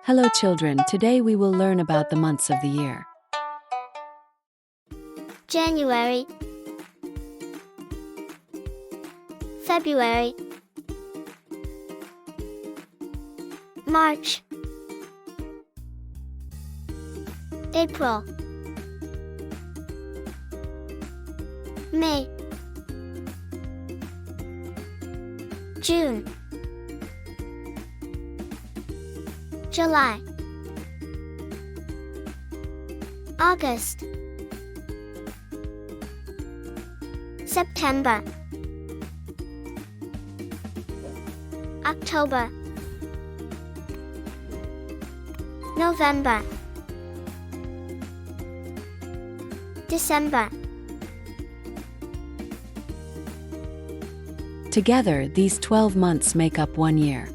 Hello children, today we will learn about the months of the year. January, February, March, April, May, June, July, August, September, October, November, December. Together, these 12 months make up 1 year.